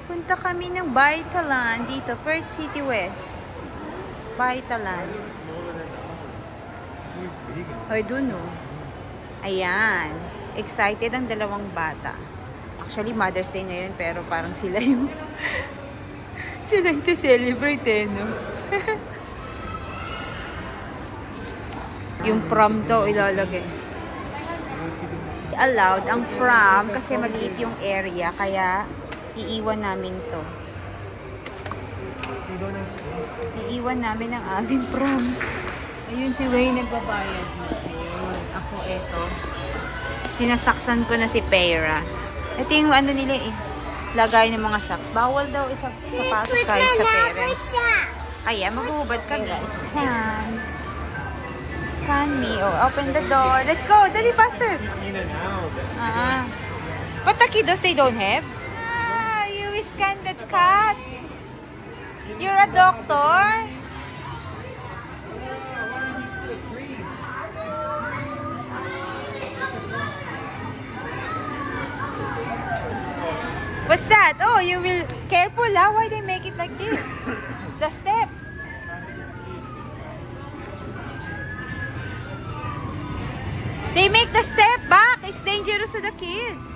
Punta kami ng Vitaland dito, Perth City West. Vitaland. Ay, dun o. Ayan. Excited ang dalawang bata. Actually, Mother's Day ngayon, pero parang sila yung sila yung to-celebrate eh, no? Yung prom to ilalagay. Allowed ang prom kasi maliit yung area, kaya iiwan namin to. Iiwan namin ang aming prom. Ayun si Wayne nagbabayad. Ayun. Ako eto. Sinasaksan ko na si Pera. Ito yung ano nila eh. Lagay ng mga socks. Bawal daw sapatos kahit sa parents. Kaya maghubad ka guys. Scan me. Oh, open the door. Let's go. Dali, faster. But the kiddos, they don't have? You scan that cat. You're a doctor? What's that? Oh, you will... Careful, ah. Why they make it like this? The step. They make the step back. It's dangerous to the kids.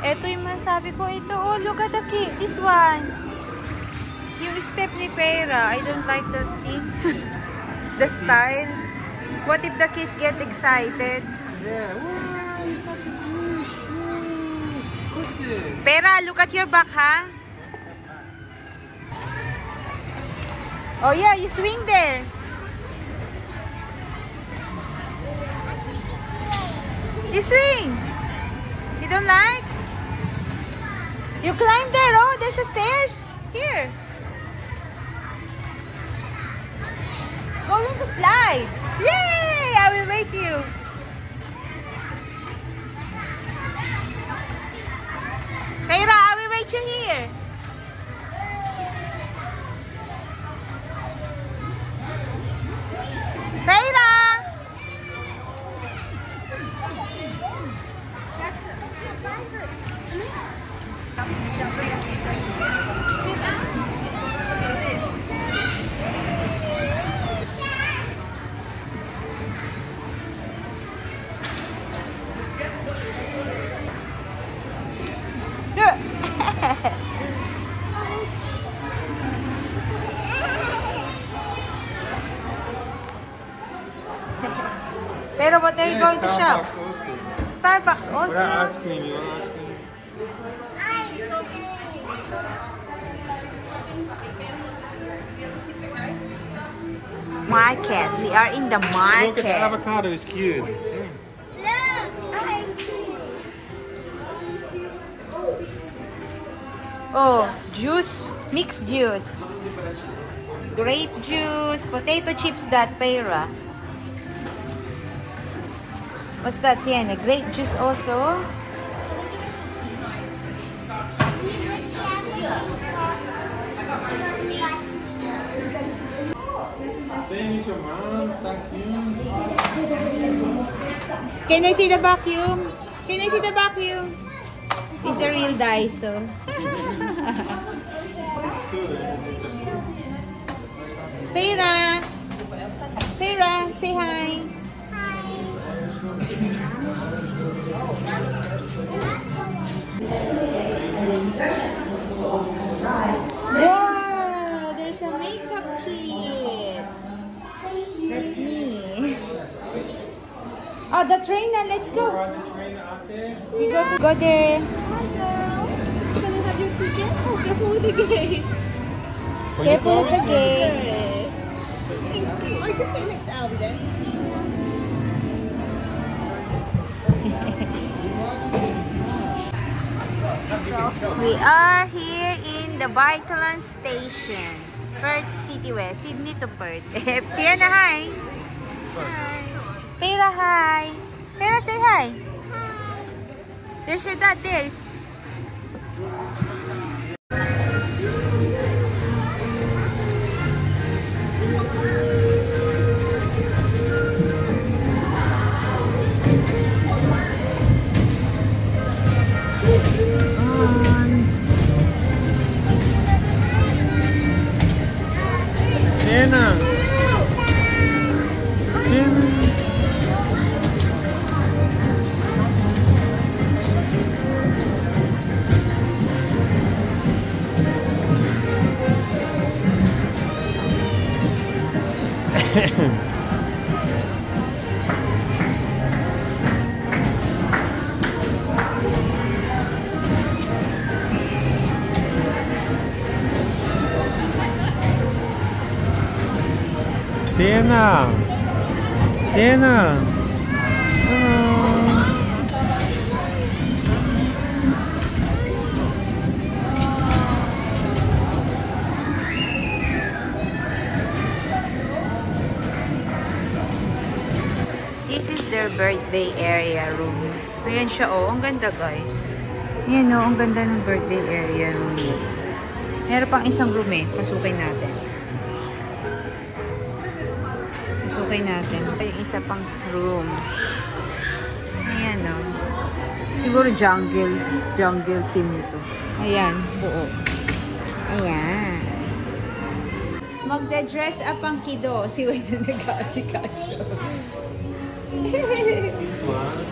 Ito yung masabi ko. Ito, oh, look at the kid. This one. Yung step ni Pera. I don't like that thing. The style. What if the kids get excited? Yeah. Pera, look at your back, ha? Oh yeah, you swing there. You swing. You don't like? You climb there. Oh, there's a stairs. Here. Going to slide. Yay! I will wait you. Pera, I will wait you here. Pera! Pero what are you going to shop? Starbucks also. Ice cream, you want ice cream? Market. We are in the market. Look at the avocado, it's cute. Oh, juice, mixed juice. Grape juice, potato chips that Pera. What's that, Sienna? Grape juice also. Same as your mom, vacuum. Can I see the vacuum? Can I see the vacuum? It's a real Daiso. Pera! Pera, say hi. Wow! There's a makeup kit. That's me. Oh, the train now. Let's go. We go there. Can I have your ticket? Oh, careful with the gate. Careful with the gate. Thank you. Or just sit next to Albie then. We are here in the Vitaland Station, Perth City West, Sydney to Perth. Sienna, hi. Hi. Pera, hi. Pera, say hi. Hi. There's your dad there. Sienna! Sienna! This is their birthday area room. Ayan siya, oh. Ang ganda, guys. Ayan, oh. Ang ganda ng birthday area room. Meron pang isang room, eh. Pasukin natin. Pasukin natin. Yung isa pang room. Ayan, oh. Siguro jungle team ito. Ayan, buo. Ayan. Magda-dress up ang kiddo. Si Wayne na nag-aasikaso. This one.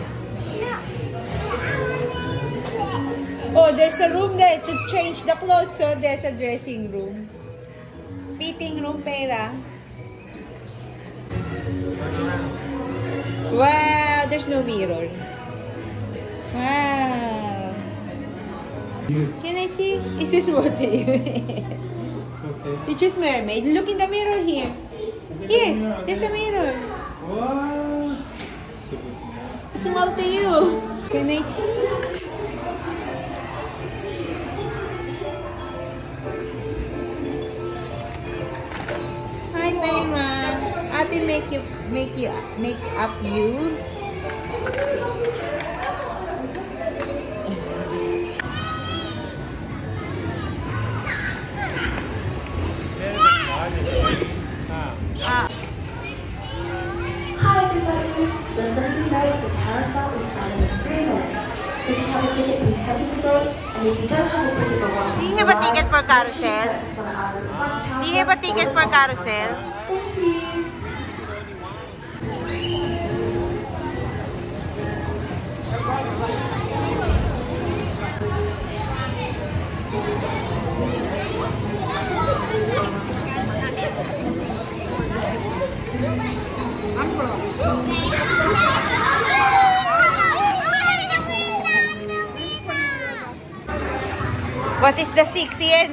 Oh, there's a room there to change the clothes. So there's a dressing room. Fitting room, Pera. Wow, there's no mirror. Wow. Can I see? Is this what you It's okay. You choose mermaid. Look in the mirror here. Here, there's a mirror. What? Small to you. Can I see? Hi, Mayra. Ate make up you. Ah. Hi everybody! Just letting you know the carousel is starting in 3 minutes. If you have a ticket, please head to the gate. And if you don't have a ticket but want to Do you have a ticket for carousel? just want to either the front counter. Do you have a ticket for carousel? Thank you. What is the 6 yen?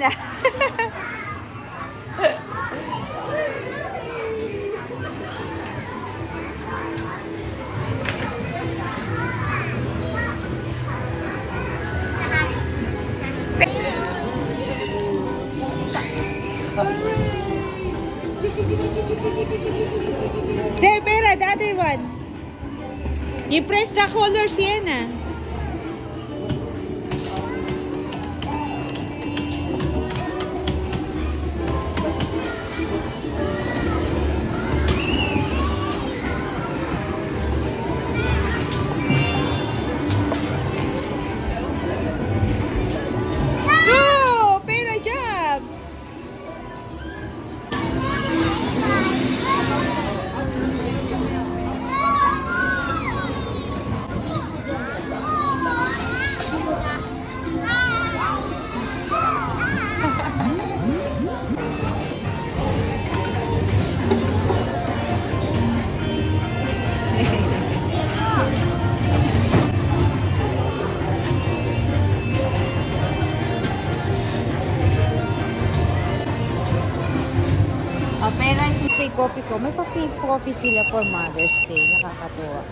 There, Pera, the other one. You press the color sienna. Go! Pera, jump! Pera si free coffee ko. May pa-free coffee sila for Mother's Day. Nakakatuwa.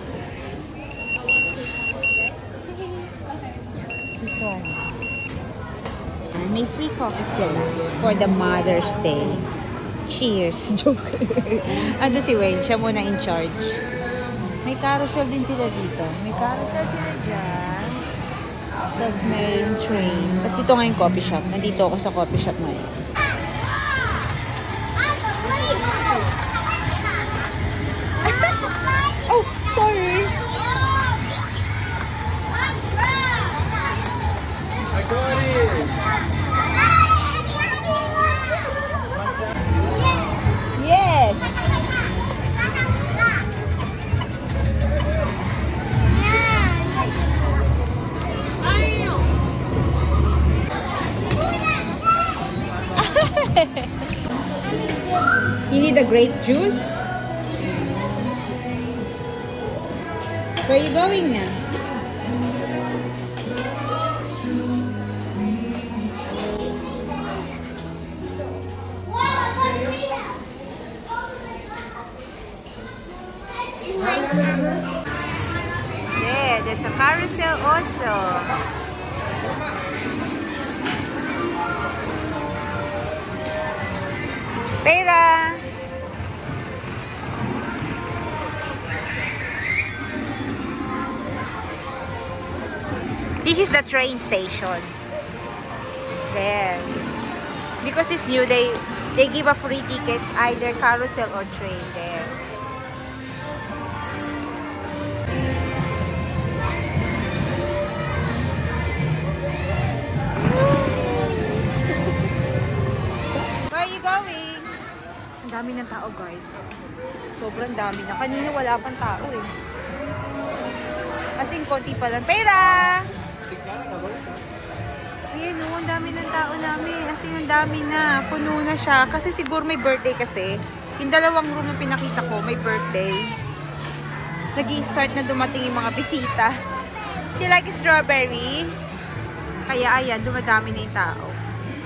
This one. May free coffee sila for the Mother's Day. Cheers. Joke. Ano si Wayne? Siya muna in charge. May carousel din sila dito. May carousel sila dyan. Tapos may train. Tapos dito nga yung coffee shop. Nandito ako sa coffee shop ngayon. Oh, sorry. I got it! Yes. You need a grape juice? Where are you going now? train station. There. Because it's new, they give a free ticket, either carousel or train there. Where are you going? Ang dami ng tao, guys. Sobrang dami na. Kanina wala pang tao eh. As in, konti pa lang. Pera! Ayan o, ang dami ng tao namin. As in, ang dami na. Puno na siya. Kasi siguro may birthday kasi. Yung dalawang room na pinakita ko, may birthday. Nag-i-start na dumating yung mga bisita. She like strawberry. Kaya ayan, dumadami na yung tao.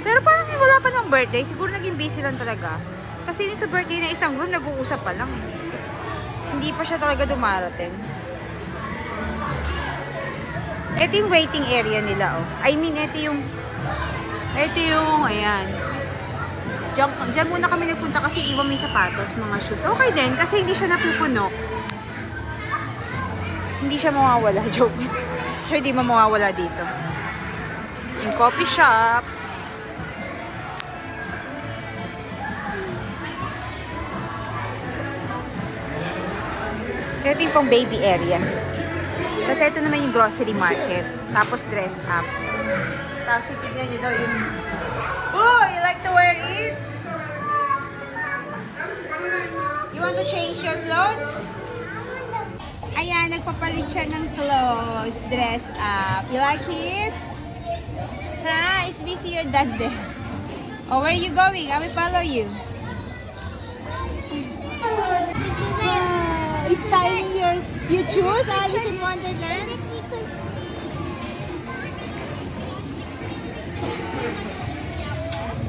Pero parang wala pa namang birthday. Siguro naging busy lang talaga. Kasi sa birthday na isang room, nag-uusap pa lang. Hindi pa siya talaga dumarating. Ito yung waiting area nila, oh. I mean, ito yung, ayan. Diyan muna kami nagpunta kasi iwan may sapatos, mga shoes. Okay din, kasi hindi siya napupuno. Hindi siya mawawala, joke. So, hindi mawawala dito. Yung coffee shop. Ito yung pang baby area. Kasi ito naman yung grocery market. Tapos dress up. Tapos tignan nyo daw yung... Oh, you like to wear it? You want to change your clothes? Ayan, nagpapalit siya ng clothes. Dress up. You like it? Ha? Is busy your dad there? Oh, where are you going? I will follow you. Is styling you choose Alice in Wonderland?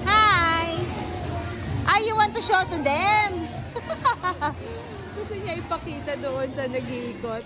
Hi! You want to show to them? Gusto niya ipakita doon sa nag-iikot.